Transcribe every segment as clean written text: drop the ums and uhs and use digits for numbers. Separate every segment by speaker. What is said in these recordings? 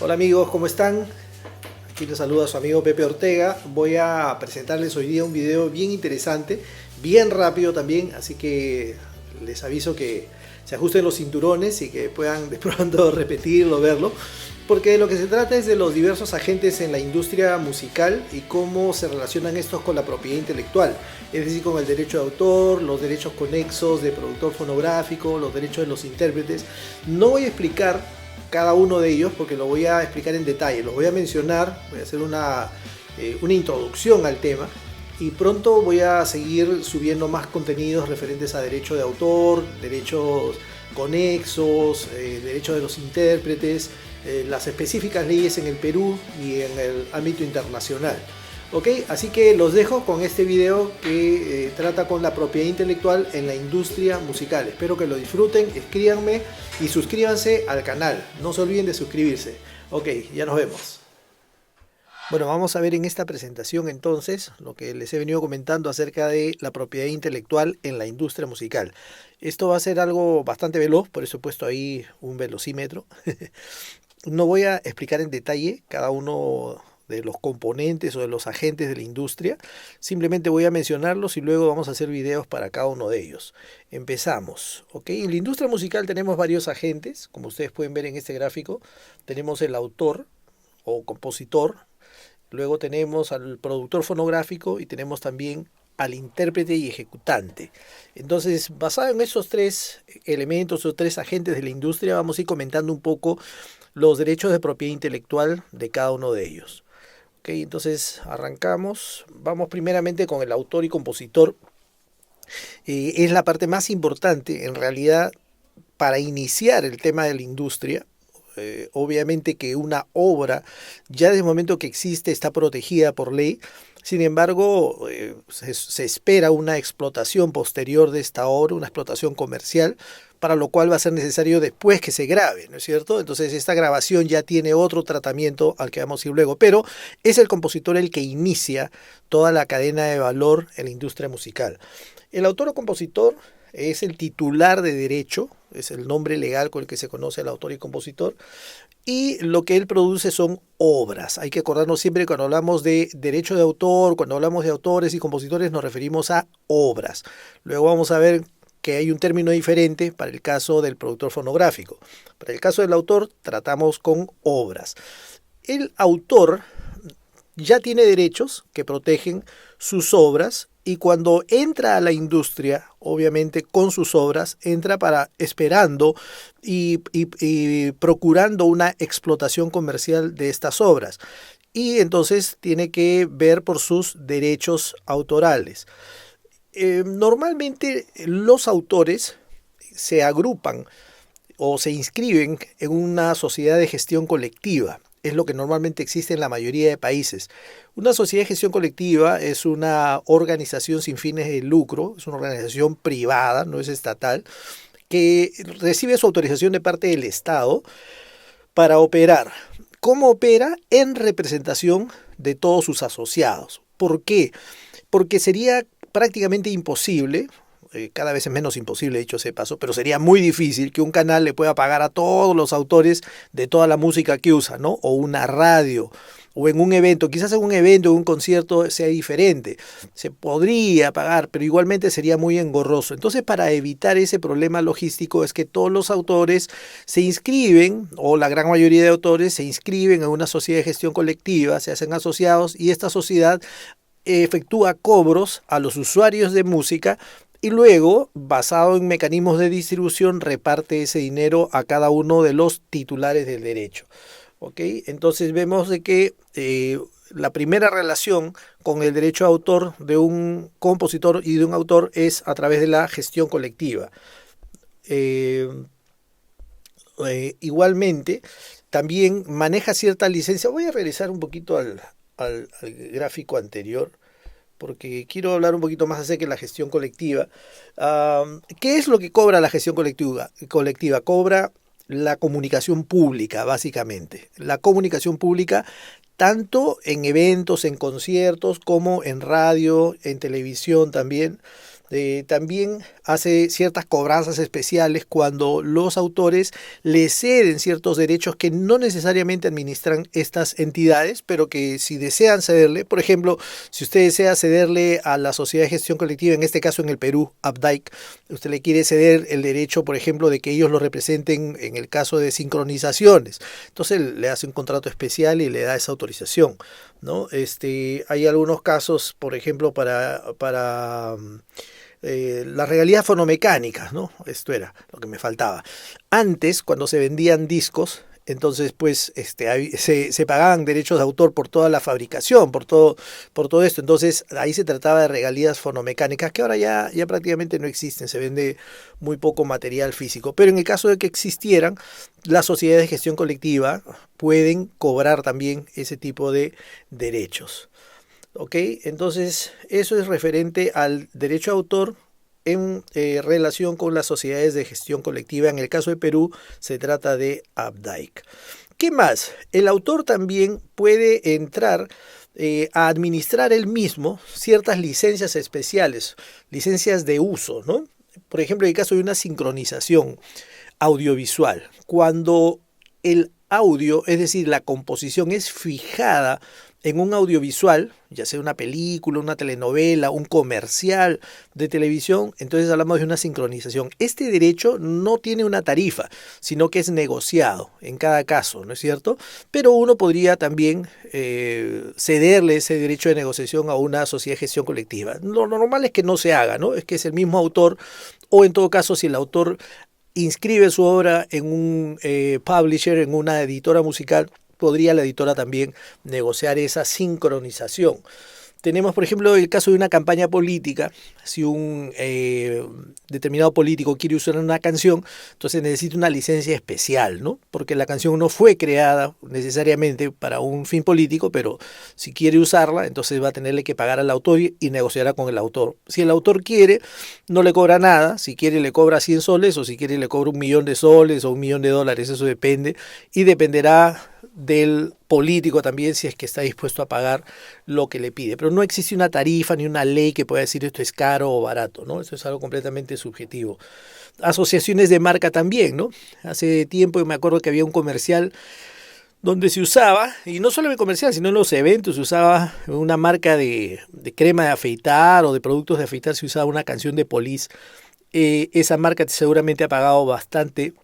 Speaker 1: Hola amigos, ¿cómo están? Aquí les saluda su amigo Pepe Ortega. Voy a presentarles hoy día un video bien interesante, bien rápido también, así que les aviso que se ajusten los cinturones y que puedan de pronto repetirlo, verlo, porque de lo que se trata es de los diversos agentes en la industria musical y cómo se relacionan estos con la propiedad intelectual, es decir, con el derecho de autor, los derechos conexos de productor fonográfico, los derechos de los intérpretes. No voy a explicar cada uno de ellos porque lo voy a explicar en detalle, los voy a mencionar, voy a hacer una introducción al tema y pronto voy a seguir subiendo más contenidos referentes a derecho de autor, derechos conexos, derechos de los intérpretes, las específicas leyes en el Perú y en el ámbito internacional. Ok, así que los dejo con este video que trata con la propiedad intelectual en la industria musical. Espero que lo disfruten, escríbanme y suscríbanse al canal. No se olviden de suscribirse. Ok, ya nos vemos. Bueno, vamos a ver en esta presentación entonces lo que les he venido comentando acerca de la propiedad intelectual en la industria musical. Esto va a ser algo bastante veloz, por eso he puesto ahí un velocímetro. No voy a explicar en detalle cada uno de los componentes o de los agentes de la industria, simplemente voy a mencionarlos y luego vamos a hacer videos para cada uno de ellos. Empezamos, ¿ok? En la industria musical tenemos varios agentes, como ustedes pueden ver en este gráfico. Tenemos el autor o compositor, luego tenemos al productor fonográfico y tenemos también al intérprete y ejecutante. Entonces, basado en esos tres elementos o tres agentes de la industria, vamos a ir comentando un poco los derechos de propiedad intelectual de cada uno de ellos. Ok, entonces arrancamos. Vamos primeramente con el autor y compositor. Es la parte más importante, en realidad, para iniciar el tema de la industria. Obviamente que una obra, ya desde el momento que existe, está protegida por ley. Sin embargo, se espera una explotación posterior de esta obra, una explotación comercial, para lo cual va a ser necesario después que se grabe, ¿no es cierto? Entonces esta grabación ya tiene otro tratamiento al que vamos a ir luego, pero es el compositor el que inicia toda la cadena de valor en la industria musical. El autor o compositor es el titular de derecho, es el nombre legal con el que se conoce al autor y compositor, y lo que él produce son obras. Hay que acordarnos siempre cuando hablamos de derecho de autor, cuando hablamos de autores y compositores nos referimos a obras. Luego vamos a ver que hay un término diferente para el caso del productor fonográfico. Para el caso del autor tratamos con obras. El autor ya tiene derechos que protegen sus obras y cuando entra a la industria, obviamente con sus obras, entra para esperando y procurando una explotación comercial de estas obras. Y entonces tiene que ver por sus derechos autorales. Normalmente los autores se agrupan o se inscriben en una sociedad de gestión colectiva. Es lo que normalmente existe en la mayoría de países. Una sociedad de gestión colectiva es una organización sin fines de lucro, es una organización privada, no es estatal, que recibe su autorización de parte del Estado para operar. ¿Cómo opera? En representación de todos sus asociados. ¿Por qué? Porque sería prácticamente imposible, cada vez es menos imposible, dicho sea de paso, pero sería muy difícil que un canal le pueda pagar a todos los autores de toda la música que usa, ¿no? O una radio, o en un evento, quizás en un evento, en un concierto sea diferente. Se podría pagar, pero igualmente sería muy engorroso. Entonces, para evitar ese problema logístico es que todos los autores se inscriben, o la gran mayoría de autores se inscriben en una sociedad de gestión colectiva, se hacen asociados y esta sociedad efectúa cobros a los usuarios de música y luego, basado en mecanismos de distribución, reparte ese dinero a cada uno de los titulares del derecho. ¿Ok? Entonces vemos de que la primera relación con el derecho de autor de un compositor y de un autor es a través de la gestión colectiva. Igualmente, también maneja cierta licencia. Voy a regresar un poquito al gráfico anterior, porque quiero hablar un poquito más acerca de la gestión colectiva. ¿Qué es lo que cobra la gestión colectiva? Cobra la comunicación pública, básicamente. La comunicación pública tanto en eventos, en conciertos, como en radio, en televisión también. También hace ciertas cobranzas especiales cuando los autores le ceden ciertos derechos que no necesariamente administran estas entidades, pero que si desean cederle, por ejemplo, si usted desea cederle a la sociedad de gestión colectiva, en este caso en el Perú, Updike, usted le quiere ceder el derecho, por ejemplo, de que ellos lo representen en el caso de sincronizaciones. Entonces le hace un contrato especial y le da esa autorización, ¿no? Hay algunos casos, por ejemplo, para las regalías fonomecánicas, ¿no? Esto era lo que me faltaba. Antes, cuando se vendían discos, entonces pues se pagaban derechos de autor por toda la fabricación, por todo esto. Entonces ahí se trataba de regalías fonomecánicas que ahora ya prácticamente no existen, se vende muy poco material físico. Pero en el caso de que existieran, las sociedades de gestión colectiva pueden cobrar también ese tipo de derechos. ¿Ok? Entonces, eso es referente al derecho de autor en relación con las sociedades de gestión colectiva. En el caso de Perú, se trata de Updike. ¿Qué más? El autor también puede entrar a administrar él mismo ciertas licencias especiales, licencias de uso, ¿no? Por ejemplo, en el caso de una sincronización audiovisual, cuando el audio, es decir, la composición es fijada en un audiovisual, ya sea una película, una telenovela, un comercial de televisión, entonces hablamos de una sincronización. Este derecho no tiene una tarifa, sino que es negociado en cada caso, ¿no es cierto? Pero uno podría también cederle ese derecho de negociación a una sociedad de gestión colectiva. Lo normal es que no se haga, ¿no? Es que es el mismo autor, o en todo caso, si el autor inscribe su obra en un publisher, en una editora musical, podría la editora también negociar esa sincronización. Tenemos, por ejemplo, el caso de una campaña política. Si un determinado político quiere usar una canción, entonces necesita una licencia especial, ¿no? Porque la canción no fue creada necesariamente para un fin político, pero si quiere usarla, entonces va a tenerle que pagar al autor y negociará con el autor. Si el autor quiere, no le cobra nada. Si quiere, le cobra 100 soles, o si quiere, le cobra 1.000.000 de soles o 1.000.000 de dólares. Eso depende, y dependerá del político también, si es que está dispuesto a pagar lo que le pide. Pero no existe una tarifa ni una ley que pueda decir esto es caro o barato, ¿no? Eso es algo completamente subjetivo. Asociaciones de marca también, ¿no? Hace tiempo me acuerdo que había un comercial donde se usaba, y no solo en el comercial, sino en los eventos, se usaba una marca de crema de afeitar o de productos de afeitar, se usaba una canción de Police. Esa marca seguramente ha pagado bastante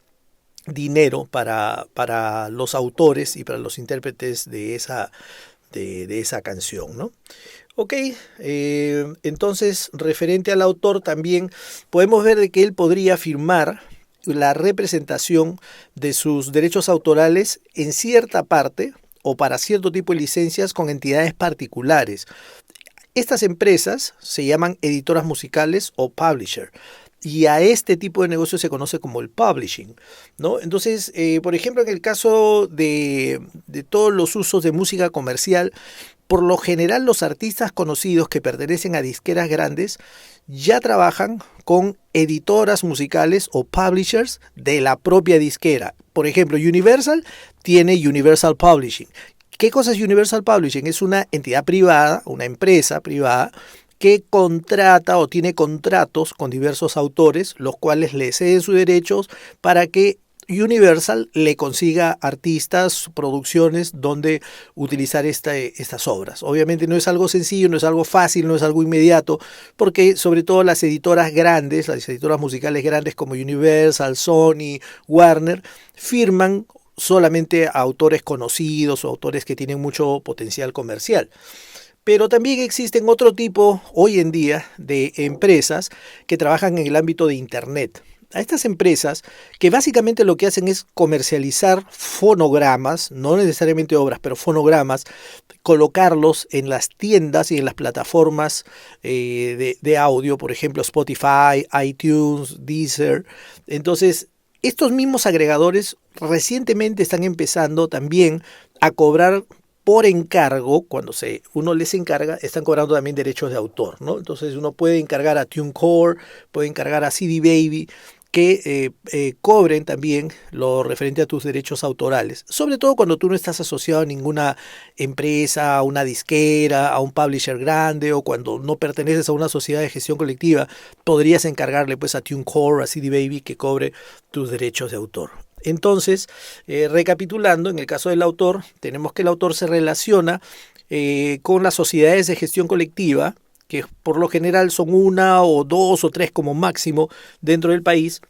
Speaker 1: dinero para los autores y para los intérpretes de esa canción, ¿no? Ok, entonces referente al autor también podemos ver de que él podría firmar la representación de sus derechos autorales en cierta parte o para cierto tipo de licencias con entidades particulares. Estas empresas se llaman editoras musicales o publisher. Y a este tipo de negocio se conoce como el publishing, ¿no? Entonces, por ejemplo, en el caso de todos los usos de música comercial, por lo general los artistas conocidos que pertenecen a disqueras grandes ya trabajan con editoras musicales o publishers de la propia disquera. Por ejemplo, Universal tiene Universal Publishing. ¿Qué cosa es Universal Publishing? Es una entidad privada, una empresa privada, que contrata o tiene contratos con diversos autores, los cuales le ceden sus derechos para que Universal le consiga artistas, producciones donde utilizar estas obras. Obviamente no es algo sencillo, no es algo fácil, no es algo inmediato, porque sobre todo las editoras grandes, las editoras musicales grandes como Universal, Sony, Warner, firman solamente a autores conocidos o autores que tienen mucho potencial comercial. Pero también existen otro tipo, hoy en día, de empresas que trabajan en el ámbito de Internet. A estas empresas, que básicamente lo que hacen es comercializar fonogramas, no necesariamente obras, pero fonogramas, colocarlos en las tiendas y en las plataformas de audio, por ejemplo Spotify, iTunes, Deezer. Entonces, estos mismos agregadores recientemente están empezando también a cobrar por encargo. Cuando uno les encarga, están cobrando también derechos de autor, ¿no? Entonces uno puede encargar a TuneCore, puede encargar a CD Baby, que cobren también lo referente a tus derechos autorales, sobre todo cuando tú no estás asociado a ninguna empresa, a una disquera, a un publisher grande, o cuando no perteneces a una sociedad de gestión colectiva, podrías encargarle pues a TuneCore, a CD Baby que cobre tus derechos de autor. Entonces, recapitulando, en el caso del autor, tenemos que el autor se relaciona con las sociedades de gestión colectiva, que por lo general son una o dos o tres como máximo dentro del país.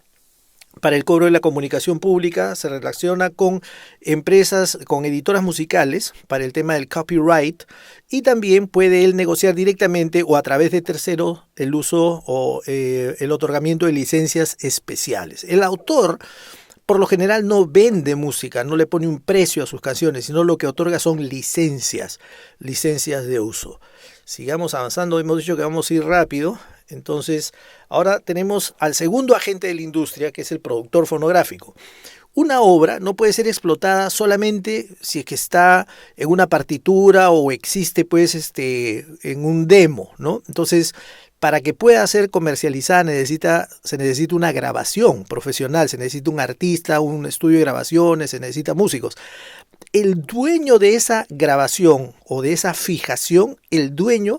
Speaker 1: Para el cobro de la comunicación pública se relaciona con empresas, con editoras musicales para el tema del copyright, y también puede él negociar directamente o a través de terceros el uso o el otorgamiento de licencias especiales. El autor por lo general no vende música, no le pone un precio a sus canciones, sino lo que otorga son licencias de uso. Sigamos avanzando, hemos dicho que vamos a ir rápido. Entonces, ahora tenemos al segundo agente de la industria, que es el productor fonográfico. Una obra no puede ser explotada solamente si es que está en una partitura o existe pues en un demo, ¿no? Entonces, para que pueda ser comercializada se necesita una grabación profesional, se necesita un artista, un estudio de grabaciones, se necesita músicos. El dueño de esa grabación o de esa fijación, el dueño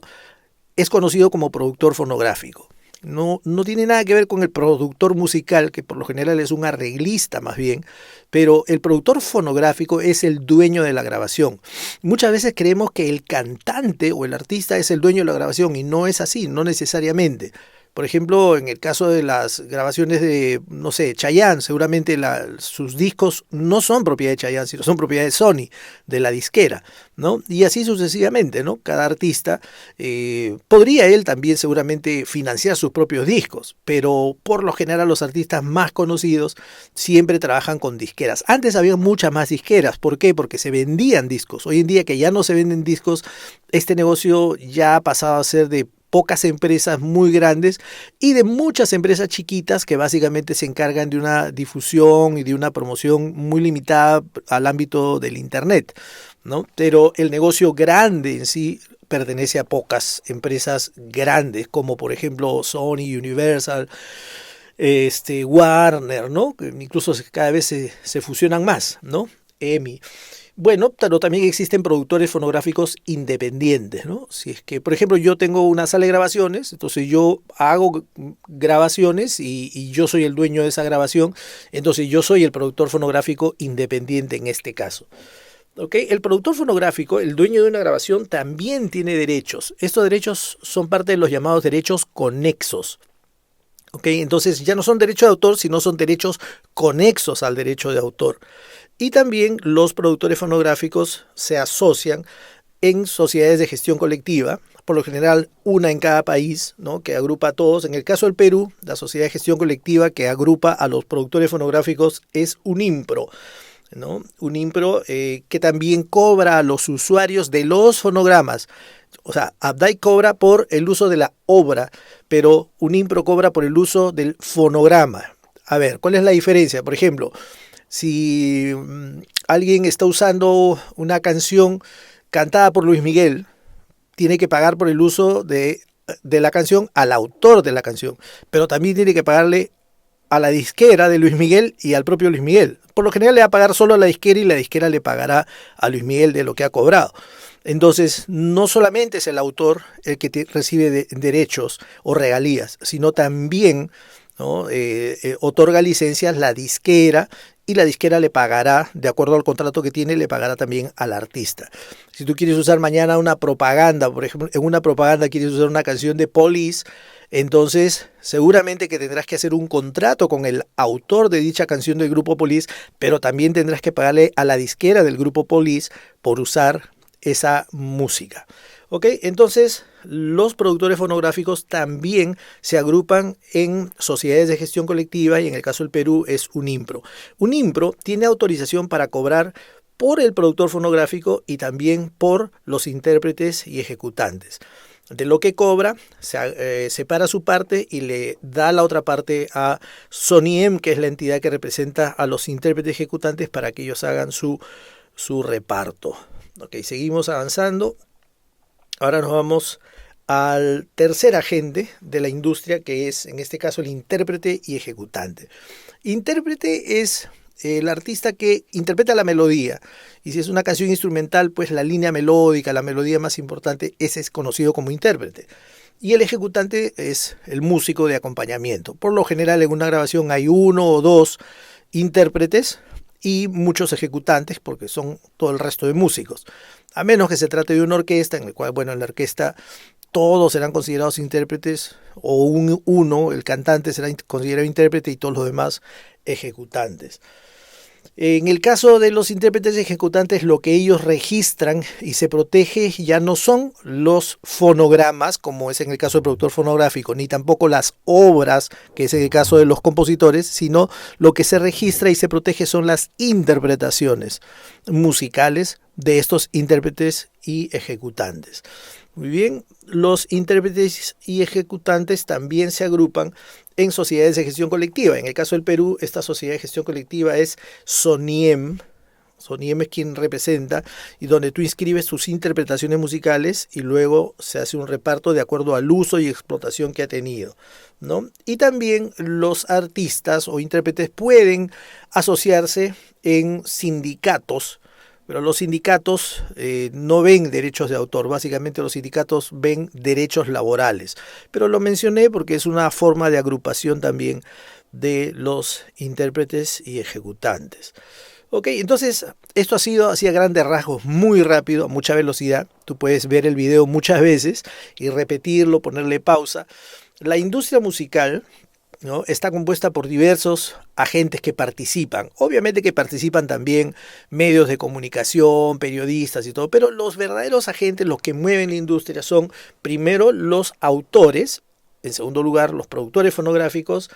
Speaker 1: es conocido como productor fonográfico. No tiene nada que ver con el productor musical, que por lo general es un arreglista más bien, pero el productor fonográfico es el dueño de la grabación. Muchas veces creemos que el cantante o el artista es el dueño de la grabación, y no es así, no necesariamente. Por ejemplo, en el caso de las grabaciones de, no sé, Chayanne, seguramente sus discos no son propiedad de Chayanne, sino son propiedad de Sony, de la disquera, ¿no? Y así sucesivamente, ¿no? Cada artista podría él también seguramente financiar sus propios discos, pero por lo general los artistas más conocidos siempre trabajan con disqueras. Antes había muchas más disqueras. ¿Por qué? Porque se vendían discos. Hoy en día que ya no se venden discos, este negocio ya ha pasado a ser de pocas empresas muy grandes y de muchas empresas chiquitas que básicamente se encargan de una difusión y de una promoción muy limitada al ámbito del internet, ¿no? Pero el negocio grande en sí pertenece a pocas empresas grandes, como por ejemplo Sony, Universal, Warner, ¿no? Que incluso cada vez se fusionan más, ¿no? EMI. Bueno, pero también existen productores fonográficos independientes, ¿no? Si es que, por ejemplo, yo tengo una sala de grabaciones, entonces yo hago grabaciones y yo soy el dueño de esa grabación, entonces yo soy el productor fonográfico independiente en este caso. ¿Okay? El productor fonográfico, el dueño de una grabación, también tiene derechos. Estos derechos son parte de los llamados derechos conexos. ¿Okay? Entonces ya no son derechos de autor, sino son derechos conexos al derecho de autor. Y también los productores fonográficos se asocian en sociedades de gestión colectiva, por lo general una en cada país, ¿no? Que agrupa a todos. En el caso del Perú, la sociedad de gestión colectiva que agrupa a los productores fonográficos es Unimpro, ¿no? Unimpro que también cobra a los usuarios de los fonogramas. O sea, Abdai cobra por el uso de la obra, pero Unimpro cobra por el uso del fonograma. A ver, ¿cuál es la diferencia? Por ejemplo, si alguien está usando una canción cantada por Luis Miguel, tiene que pagar por el uso de la canción al autor de la canción, pero también tiene que pagarle a la disquera de Luis Miguel y al propio Luis Miguel. Por lo general le va a pagar solo a la disquera y la disquera le pagará a Luis Miguel de lo que ha cobrado. Entonces, no solamente es el autor el que recibe derechos o regalías, sino también, ¿no? Otorga licencias la disquera, y la disquera le pagará, de acuerdo al contrato que tiene, le pagará también al artista. Si tú quieres usar mañana una propaganda, por ejemplo, en una propaganda quieres usar una canción de Police, entonces seguramente que tendrás que hacer un contrato con el autor de dicha canción del grupo Police, pero también tendrás que pagarle a la disquera del grupo Police por usar esa música. ¿Ok? Entonces, los productores fonográficos también se agrupan en sociedades de gestión colectiva, y en el caso del Perú es Unimpro. Unimpro tiene autorización para cobrar por el productor fonográfico y también por los intérpretes y ejecutantes. De lo que cobra, separa su parte y le da la otra parte a SonyM, que es la entidad que representa a los intérpretes ejecutantes para que ellos hagan su reparto. Ok, seguimos avanzando. Ahora nos vamos al tercer agente de la industria, que es en este caso el intérprete y ejecutante. Intérprete es el artista que interpreta la melodía, y si es una canción instrumental, pues la línea melódica, la melodía más importante, ese es conocido como intérprete. Y el ejecutante es el músico de acompañamiento. Por lo general en una grabación hay uno o dos intérpretes y muchos ejecutantes, porque son todo el resto de músicos. A menos que se trate de una orquesta, en la cual, bueno, en la orquesta todos serán considerados intérpretes, o uno, el cantante, será considerado intérprete y todos los demás ejecutantes. En el caso de los intérpretes y ejecutantes, lo que ellos registran y se protege ya no son los fonogramas, como es en el caso del productor fonográfico, ni tampoco las obras, que es en el caso de los compositores, sino lo que se registra y se protege son las interpretaciones musicales de estos intérpretes y ejecutantes. Muy bien, los intérpretes y ejecutantes también se agrupan en sociedades de gestión colectiva. En el caso del Perú, esta sociedad de gestión colectiva es SONIEM. SONIEM es quien representa, y donde tú inscribes tus interpretaciones musicales y luego se hace un reparto de acuerdo al uso y explotación que ha tenido, ¿no? Y también los artistas o intérpretes pueden asociarse en sindicatos, pero los sindicatos no ven derechos de autor, básicamente los sindicatos ven derechos laborales. Pero lo mencioné porque es una forma de agrupación también de los intérpretes y ejecutantes. Ok, entonces esto ha sido así a grandes rasgos, muy rápido, a mucha velocidad. Tú puedes ver el video muchas veces y repetirlo, ponerle pausa. La industria musical, ¿no?, está compuesta por diversos agentes que participan. Obviamente que participan también medios de comunicación, periodistas y todo, pero los verdaderos agentes, los que mueven la industria, son primero los autores, en segundo lugar los productores fonográficos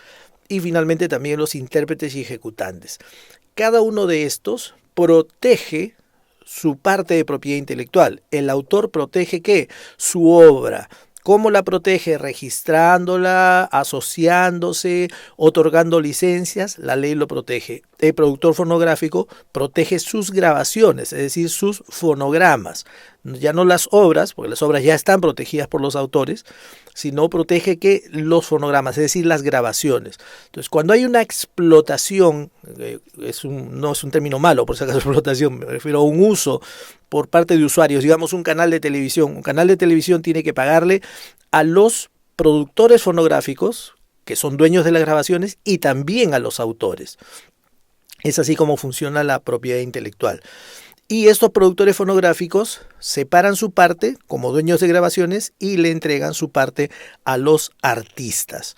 Speaker 1: y finalmente también los intérpretes y ejecutantes. Cada uno de estos protege su parte de propiedad intelectual. El autor protege ¿qué? Su obra. ¿Cómo la protege? Registrándola, asociándose, otorgando licencias, la ley lo protege. El productor fonográfico protege sus grabaciones, es decir, sus fonogramas. Ya no las obras, porque las obras ya están protegidas por los autores, sino protege que los fonogramas, es decir, las grabaciones. Entonces, cuando hay una explotación, no es un término malo, por si acaso explotación, me refiero a un uso por parte de usuarios, digamos un canal de televisión. Un canal de televisión tiene que pagarle a los productores fonográficos, que son dueños de las grabaciones, y también a los autores. Es así como funciona la propiedad intelectual. Y estos productores fonográficos separan su parte como dueños de grabaciones y le entregan su parte a los artistas.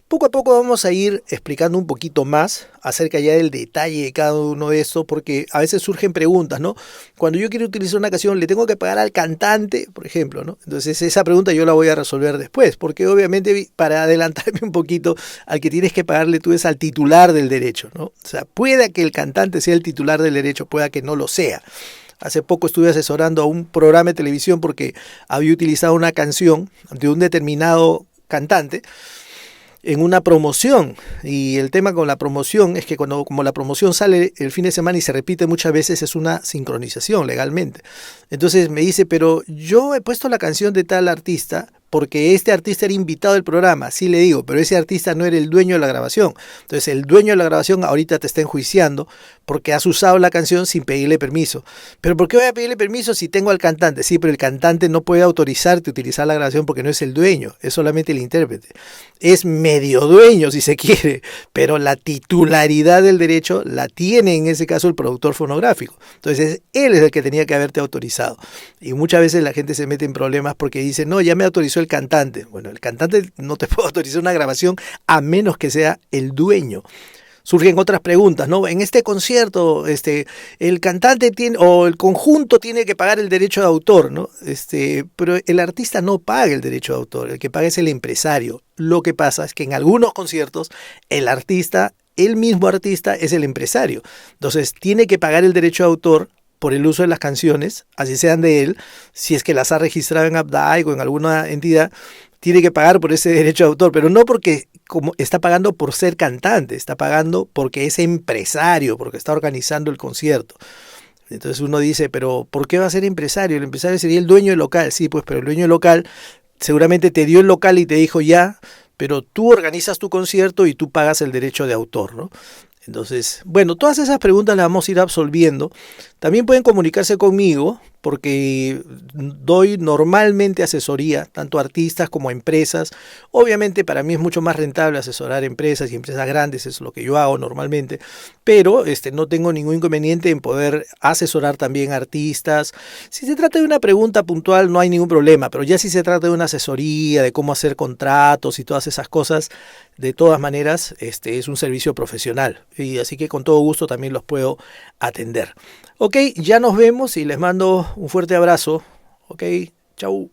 Speaker 1: Poco a poco vamos a ir explicando un poquito más acerca ya del detalle de cada uno de estos, porque a veces surgen preguntas, ¿no? Cuando yo quiero utilizar una canción, ¿le tengo que pagar al cantante, por ejemplo, ¿no? Entonces esa pregunta yo la voy a resolver después, porque obviamente para adelantarme un poquito, al que tienes que pagarle tú es al titular del derecho, ¿no? O sea, pueda que el cantante sea el titular del derecho, pueda que no lo sea. Hace poco estuve asesorando a un programa de televisión porque había utilizado una canción de un determinado cantante en una promoción, y el tema con la promoción es que como la promoción sale el fin de semana y se repite muchas veces, es una sincronización legalmente. Entonces me dice, pero yo he puesto la canción de tal artista porque este artista era invitado del programa. Sí, le digo, pero ese artista no era el dueño de la grabación. Entonces el dueño de la grabación ahorita te está enjuiciando porque has usado la canción sin pedirle permiso. ¿Pero por qué voy a pedirle permiso si tengo al cantante? Sí, pero el cantante no puede autorizarte a utilizar la grabación porque no es el dueño, es solamente el intérprete. Es medio dueño si se quiere, pero la titularidad del derecho la tiene en ese caso el productor fonográfico. Entonces él es el que tenía que haberte autorizado. Y muchas veces la gente se mete en problemas porque dice, no, ya me autorizó el cantante. Bueno, el cantante no te puede autorizar una grabación a menos que sea el dueño. Surgen otras preguntas, ¿no? En este concierto, el cantante tiene, o el conjunto tiene que pagar el derecho de autor, ¿no? Pero el artista no paga el derecho de autor, el que paga es el empresario. Lo que pasa es que en algunos conciertos, el mismo artista es el empresario. Entonces, tiene que pagar el derecho de autor por el uso de las canciones, así sean de él, si es que las ha registrado en Abdai o en alguna entidad, tiene que pagar por ese derecho de autor, pero no porque como está pagando por ser cantante, está pagando porque es empresario, porque está organizando el concierto. Entonces uno dice, pero ¿por qué va a ser empresario? El empresario sería el dueño del local. Sí, pues, pero el dueño del local seguramente te dio el local y te dijo ya, pero tú organizas tu concierto y tú pagas el derecho de autor, ¿no? Entonces, bueno, todas esas preguntas las vamos a ir absolviendo. También pueden comunicarse conmigo porque doy normalmente asesoría, tanto a artistas como a empresas. Obviamente para mí es mucho más rentable asesorar empresas y empresas grandes, es lo que yo hago normalmente, pero no tengo ningún inconveniente en poder asesorar también a artistas. Si se trata de una pregunta puntual no hay ningún problema, pero ya si se trata de una asesoría, de cómo hacer contratos y todas esas cosas, de todas maneras, es un servicio profesional y así que con todo gusto también los puedo atender. Ok, ya nos vemos y les mando un fuerte abrazo. Ok, chau.